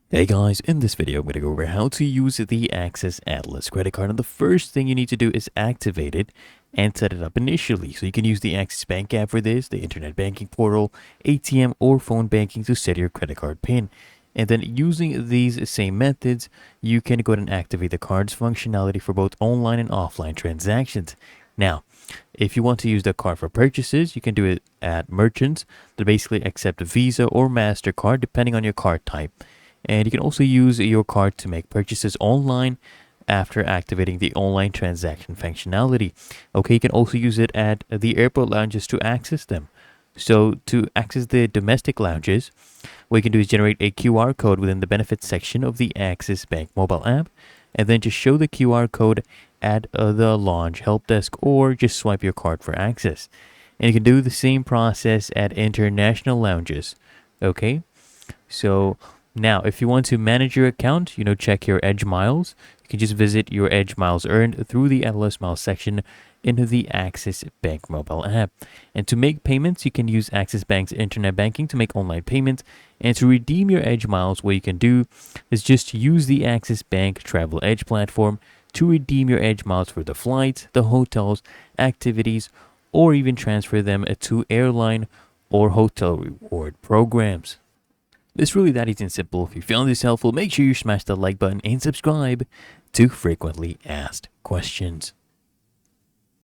Hey guys, in this video I'm going to go over how to use the Access Atlas credit card, and the first thing you need to do is activate it and set it up initially. So you can use the Access Bank app for this, the internet banking portal, ATM or phone banking to set your credit card PIN. And then using these same methods, you can go ahead and activate the card's functionality for both online and offline transactions. Now, if you want to use the card for purchases, you can do it at merchants that basically accept Visa or MasterCard depending on your card type. And you can also use your card to make purchases online after activating the online transaction functionality. Okay, you can also use it at the airport lounges to access them. So to access the domestic lounges, what you can do is generate a QR code within the benefits section of the Access Bank mobile app, and then just show the QR code at the lounge help desk, or just swipe your card for access. And you can do the same process at international lounges. Okay, so now if you want to manage your account, check your Edge Miles, you can just visit your Edge Miles earned through the Atlas Miles section into the Access Bank mobile app. And to make payments, you can use Access Bank's internet banking to make online payments. And to redeem your Edge Miles, what you can do is just use the Access Bank Travel Edge platform to redeem your Edge Miles for the flights, the hotels, activities, or even transfer them to airline or hotel reward programs. It's really that easy and simple. If you found this helpful, make sure you smash the like button and subscribe to Frequently Asked Questions.